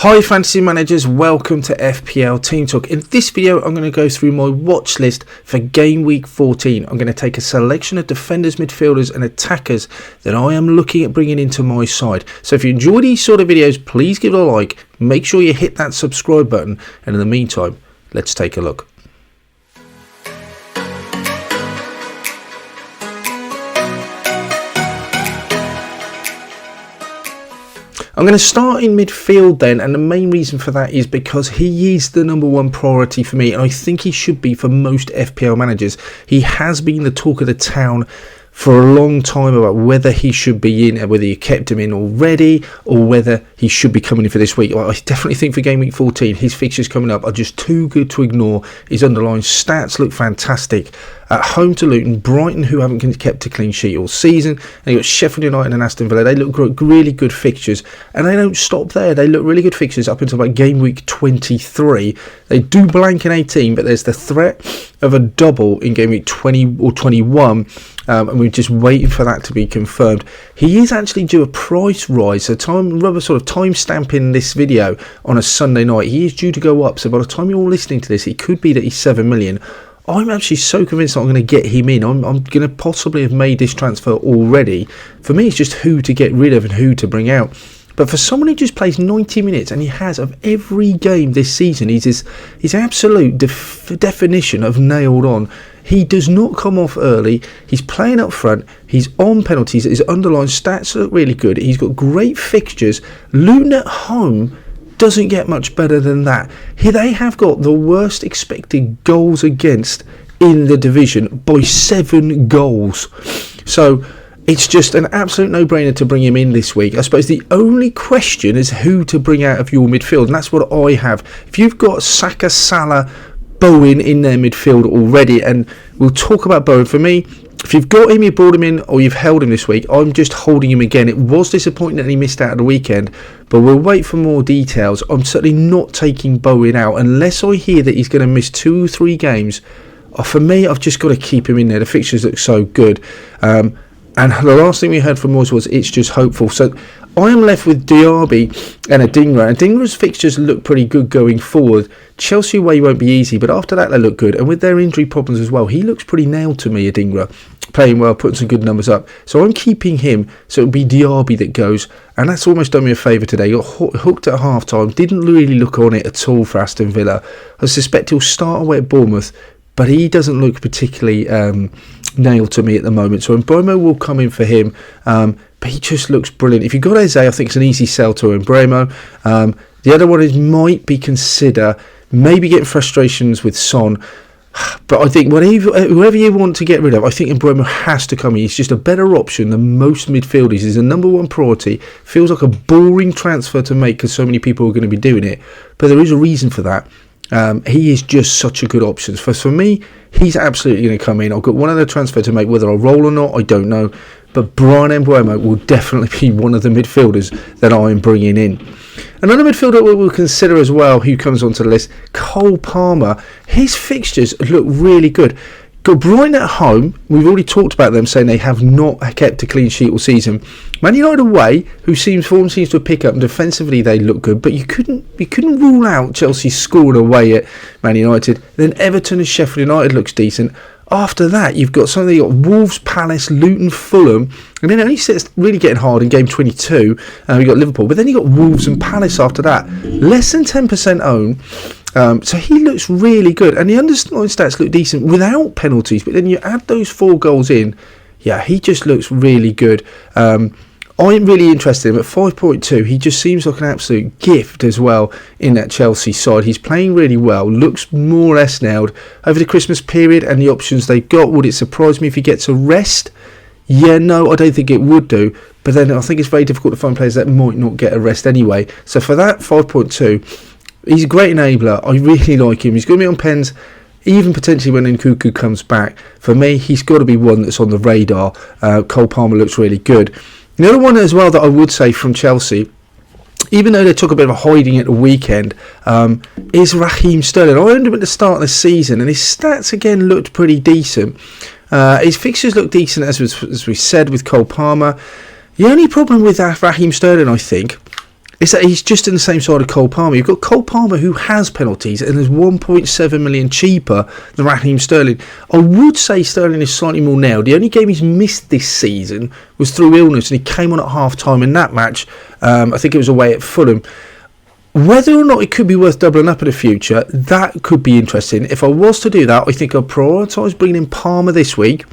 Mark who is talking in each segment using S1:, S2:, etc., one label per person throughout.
S1: Hi fantasy managers, welcome to FPL Team Talk. In this video I'm going to go through my watch list for game week 14. I'm going to take a selection of defenders, midfielders and attackers that I am looking at bringing into my side. So if you enjoy these sort of videos, please give it a like, make sure you hit that subscribe button, and in the meantime, let's take a look. I'm going to start in midfield then, and the main reason for that is because he is the number one priority for me, and I think he should be for most FPL managers. He has been the talk of the town for a long time about whether he should be in, whether you kept him in already, or whether he should be coming in for this week. Well, I definitely think for game week 14, his fixtures coming up are just too good to ignore. His underlying stats look fantastic. At home to Luton, Brighton, who haven't kept a clean sheet all season, and you've got Sheffield United and Aston Villa. They look really good fixtures, and they don't stop there. They look really good fixtures up until about game week 23. They do blank in 18, but there's the threat of a double in game week 20 or 21, and we're just waiting for that to be confirmed. He is actually due a price rise, so time stamping this video on a Sunday night. He is due to go up, so by the time you're all listening to this, it could be that he's 7 million. I'm actually so convinced that I'm going to get him in. I'm going to possibly have made this transfer already. For me, it's just who to get rid of and who to bring out. But for someone who just plays 90 minutes, and he has of every game this season, he's his absolute definition of nailed on. He does not come off early. He's playing up front. He's on penalties. His underlying stats look really good. He's got great fixtures. Luton at home doesn't get much better than that. Here they have got the worst expected goals against in the division by 7 goals. So it's just an absolute no-brainer to bring him in this week. I suppose the only question is who to bring out of your midfield, and that's what I have. If you've got Saka, Salah, Bowen in their midfield already, and we'll talk about Bowen. For me, if you've got him, you brought him in, or you've held him this week, I'm just holding him again. It was disappointing that he missed out at the weekend, but we'll wait for more details. I'm certainly not taking Bowen out unless I hear that he's going to miss 2 or 3 games. For me, I've just got to keep him in there. The fixtures look so good. And the last thing we heard from Moyes was it's just hopeful. So I am left with Diaby and Adingra. And Adingra's fixtures look pretty good going forward. Chelsea away won't be easy, but after that they look good. And with their injury problems as well, he looks pretty nailed to me, Adingra. Playing well, putting some good numbers up. So I'm keeping him. So it'll be Diaby that goes. And that's almost done me a favour today. Got hooked at half time. Didn't really look on it at all for Aston Villa. I suspect he'll start away at Bournemouth, but he doesn't look particularly nailed to me at the moment. So Mbeumo will come in for him, but he just looks brilliant. If you've got Eze, I think it's an easy sell to Mbeumo. The other one is might be consider maybe getting frustrations with Son, but I think whoever you want to get rid of, I think Mbeumo has to come in. He's just a better option than most midfielders. He's a number one priority. Feels like a boring transfer to make because so many people are going to be doing it, but there is a reason for that. He is just such a good option. For me, he's absolutely going to come in. I've got one other transfer to make. Whether I roll or not, I don't know. But Brian Mbeumo will definitely be one of the midfielders that I am bringing in. Another midfielder we will consider as well, who comes onto the list, Cole Palmer. His fixtures look really good. Got Brighton at home. We've already talked about them saying they have not kept a clean sheet all season. Man United away, form seems to pick up, and defensively they look good. But you couldn't rule out Chelsea scoring away at Man United. Then Everton and Sheffield United looks decent. After that, you've got Wolves, Palace, Luton, Fulham, and then it only starts really getting hard in game 22. You've got Liverpool, but then you've got Wolves and Palace after that. Less than 10% own. So he looks really good, and the underlying stats look decent without penalties. But then you add those 4 goals in, yeah, he just looks really good. I'm really interested in him at 5.2. He just seems like an absolute gift as well in that Chelsea side. He's playing really well, looks more or less nailed over the Christmas period and the options they've got. Would it surprise me if he gets a rest? Yeah, no, I don't think it would do. But then I think it's very difficult to find players that might not get a rest anyway. So for that 5.2, he's a great enabler. I really like him. He's going to be on pens, even potentially when Nkunku comes back. For me, he's got to be one that's on the radar. Cole Palmer looks really good. The other one as well that I would say from Chelsea, even though they took a bit of a hiding at the weekend, is Raheem Sterling. I owned him at the start of the season, and his stats again looked pretty decent. His fixtures look decent, as we said, with Cole Palmer. The only problem with Raheem Sterling, I think, is that he's just in the same side of Cole Palmer. You've got Cole Palmer who has penalties and is 1.7 million cheaper than Raheem Sterling. I would say Sterling is slightly more nailed. The only game he's missed this season was through illness, and he came on at half-time in that match. I think it was away at Fulham. Whether or not it could be worth doubling up in the future, that could be interesting. If I was to do that, I think I'd prioritise bringing in Palmer this week,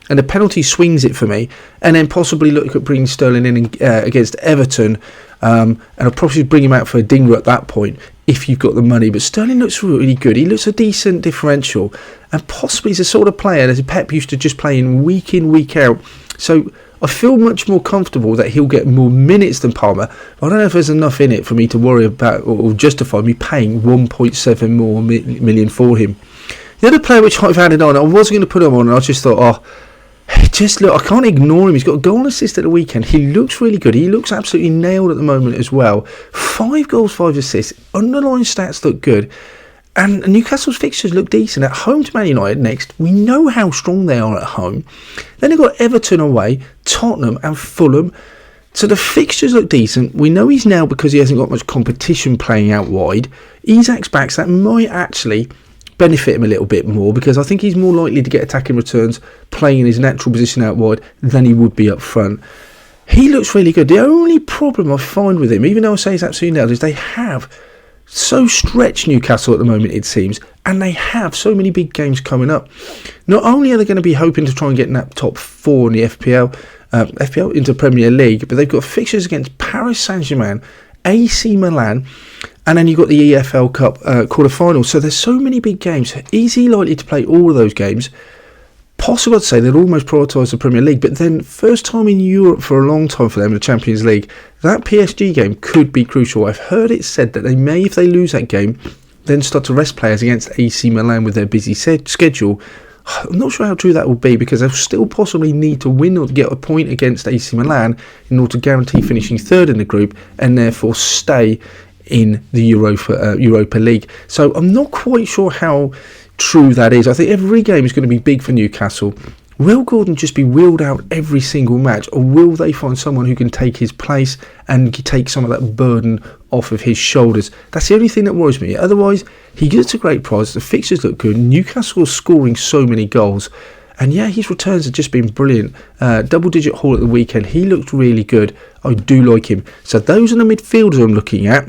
S1: and the penalty swings it for me, and then possibly look at bringing Sterling in against Everton, and I'll probably bring him out for a dinger at that point if you've got the money. But Sterling looks really good. He looks a decent differential, and possibly he's the sort of player that Pep used to just play in, week out. So I feel much more comfortable that he'll get more minutes than Palmer. I don't know if there's enough in it for me to worry about or justify me paying 1.7 more million for him. The other player which I've added on, I was going to put him on, and I just thought, just look, I can't ignore him. He's got a goal and assist at the weekend. He looks really good. He looks absolutely nailed at the moment as well. 5 goals, 5 assists. Underlying stats look good. And Newcastle's fixtures look decent. At home to Man United next. We know how strong they are at home. Then they've got Everton away, Tottenham and Fulham. So the fixtures look decent. We know he's now, because he hasn't got much competition playing out wide, Isak's back, so that might actually benefit him a little bit more, because I think he's more likely to get attacking returns playing in his natural position out wide than he would be up front. He looks really good. The only problem I find with him, even though I say he's absolutely nailed, is they have so stretched Newcastle at the moment, it seems, and they have so many big games coming up. Not only are they going to be hoping to try and get in that top 4 in the FPL into Premier League, but they've got fixtures against Paris Saint-Germain, AC Milan, and then you've got the EFL Cup quarter-final. So there's so many big games. Easy likely to play all of those games. Possible to say they'd almost prioritise the Premier League, but then first time in Europe for a long time for them in the Champions League. That PSG game could be crucial. I've heard it said that they may, if they lose that game, then start to rest players against AC Milan with their busy schedule. I'm not sure how true that will be, because they'll still possibly need to win or to get a point against AC Milan in order to guarantee finishing third in the group and therefore stay in the Europa League. So I'm not quite sure how true that is. I think every game is going to be big for Newcastle. Will Gordon just be wheeled out every single match, or will they find someone who can take his place and take some of that burden off of his shoulders? That's the only thing that worries me. Otherwise, he gets a great price. The fixtures look good. Newcastle's scoring so many goals. And yeah, his returns have just been brilliant. Double-digit haul at the weekend. He looked really good. I do like him. So those are the midfielders I'm looking at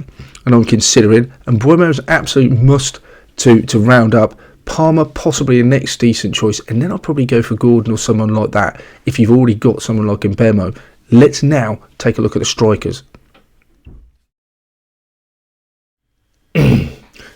S1: and I'm considering. And Buemo's an absolute must to round up. Palmer possibly a next decent choice, and then I'll probably go for Gordon or someone like that if you've already got someone like Mbemo. Let's now take a look at the strikers.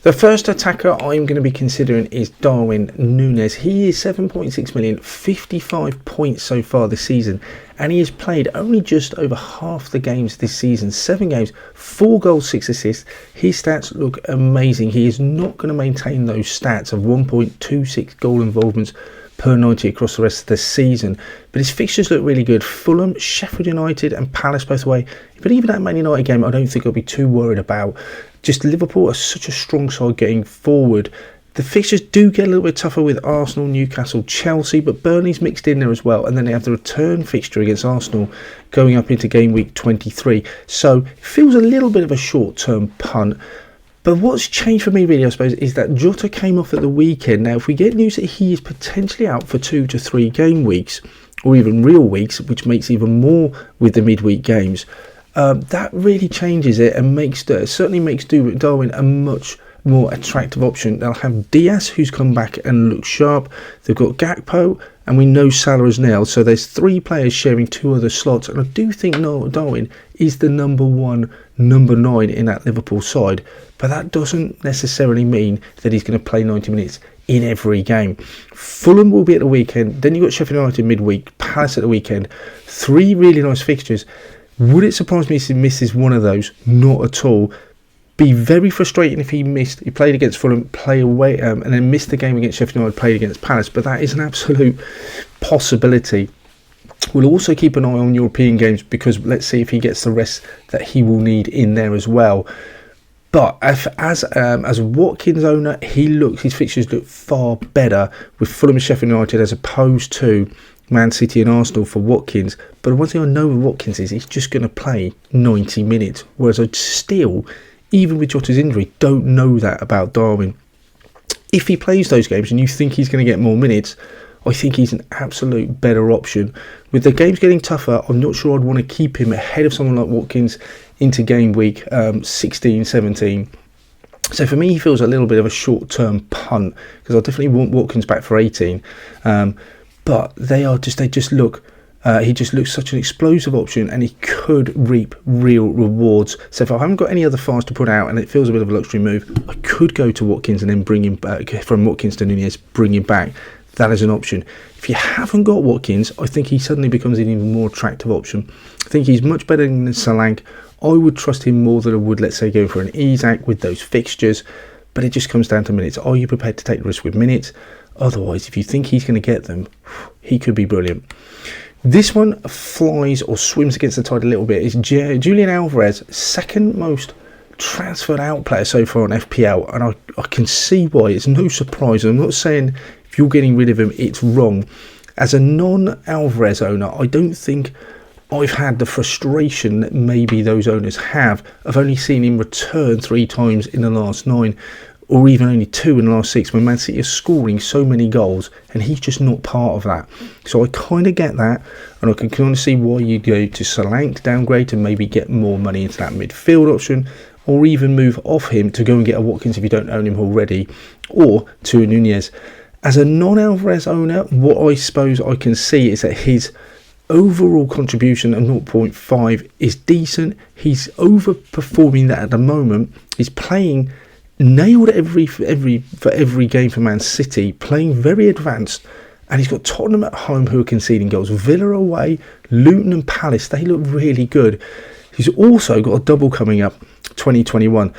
S1: The first attacker I'm going to be considering is Darwin Núñez. He is 7.6 million, 55 points so far this season, and he has played only just over half the games this season. 7 games, 4 goals, 6 assists. His stats look amazing. He is not going to maintain those stats of 1.26 goal involvements per 90 across the rest of the season, but his fixtures look really good. Fulham, Sheffield United and Palace both away, but even that Man United game I don't think I'll be too worried about. Just Liverpool are such a strong side getting forward. The fixtures do get a little bit tougher with Arsenal, Newcastle, Chelsea, but Burnley's mixed in there as well, and then they have the return fixture against Arsenal going up into game week 23, so it feels a little bit of a short-term punt. But what's changed for me really, I suppose, is that Jota came off at the weekend. Now, if we get news that he is potentially out for 2 to 3 game weeks, or even real weeks, which makes even more with the midweek games, that really changes it and certainly makes Darwin a much more attractive option. They'll have Diaz, who's come back and looks sharp. They've got Gakpo, and we know Salah is nailed. So there's 3 players sharing 2 other slots, and I do think Darwin is the number 9 in that Liverpool side. But that doesn't necessarily mean that he's going to play 90 minutes in every game. Fulham will be at the weekend. Then you've got Sheffield United midweek, Palace at the weekend. 3 really nice fixtures. Would it surprise me if he misses one of those? Not at all. Be very frustrating if he played against Fulham, play away, and then missed the game against Sheffield United, played against Palace. But that is an absolute possibility. We'll also keep an eye on European games, because let's see if he gets the rest that he will need in there as well. But as a Watkins owner, his fixtures look far better with Fulham and Sheffield United as opposed to Man City and Arsenal for Watkins, but one thing I know with Watkins is he's just going to play 90 minutes, whereas I still, even with Jota's injury, don't know that about Darwin. If he plays those games and you think he's going to get more minutes, I think he's an absolute better option. With the games getting tougher, I'm not sure I'd want to keep him ahead of someone like Watkins into game week 16, 17. So for me, he feels a little bit of a short-term punt, because I definitely want Watkins back for 18. But they just look, he just looks such an explosive option, and he could reap real rewards. So if I haven't got any other fast to put out, and it feels a bit of a luxury move, I could go to Watkins and then bring him back, from Watkins to Nunez, bring him back. That is an option. If you haven't got Watkins, I think he suddenly becomes an even more attractive option. I think he's much better than Solanke. I would trust him more than I would, let's say, go for an Isak with those fixtures. But it just comes down to minutes. Are you prepared to take the risk with minutes? Otherwise, if you think he's going to get them, he could be brilliant. This one flies or swims against the tide a little bit. It's Julian Alvarez, second most transferred out player so far on FPL. And I can see why. It's no surprise. I'm not saying if you're getting rid of him, it's wrong. As a non-Alvarez owner, I don't think I've had the frustration that maybe those owners have of only seeing him return 3 times in the last 9, or even only 2 in the last 6, when Man City is scoring so many goals and he's just not part of that. So I kind of get that, and I can kind of see why you go to Solanke downgrade and maybe get more money into that midfield option, or even move off him to go and get a Watkins if you don't own him already, or to a Nunez. As a non-Alvarez owner, what I suppose I can see is that his overall contribution of 0.5 is decent. He's overperforming that at the moment. He's playing nailed for every game for Man City, playing very advanced, and he's got Tottenham at home who are conceding goals, Villa away, Luton and Palace, they look really good. He's also got a double coming up 2021.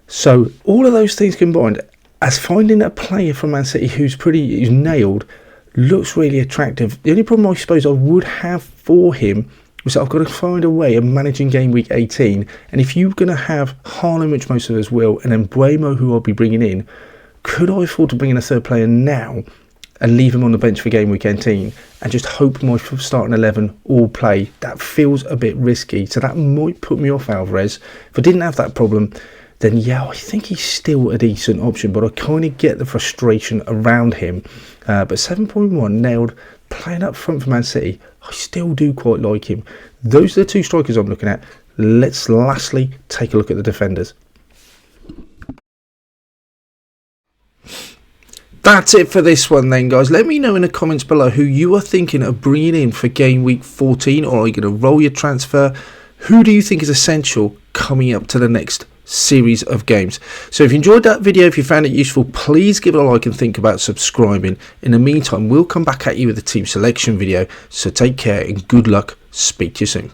S1: So all of those things combined, as finding a player from Man City who's nailed, looks really attractive. The only problem I suppose I would have for him was that I've got to find a way of managing game week 18. And if you're going to have Haaland, which most of us will, and then Bremo, who I'll be bringing in, could I afford to bring in a third player now and leave him on the bench for game week 18 and just hope my starting 11 all play? That feels a bit risky. So that might put me off Alvarez. If I didn't have that problem, then yeah, I think he's still a decent option, but I kind of get the frustration around him. But 7.1 nailed, playing up front for Man City, I still do quite like him. Those are the 2 strikers I'm looking at. Let's lastly take a look at the defenders. That's it for this one then, guys. Let me know in the comments below who you are thinking of bringing in for game week 14, or are you going to roll your transfer? Who do you think is essential coming up to the next series of games? So if you enjoyed that video, if you found it useful, please give it a like and think about subscribing. In the meantime, we'll come back at you with a team selection video. So take care and good luck. Speak to you soon.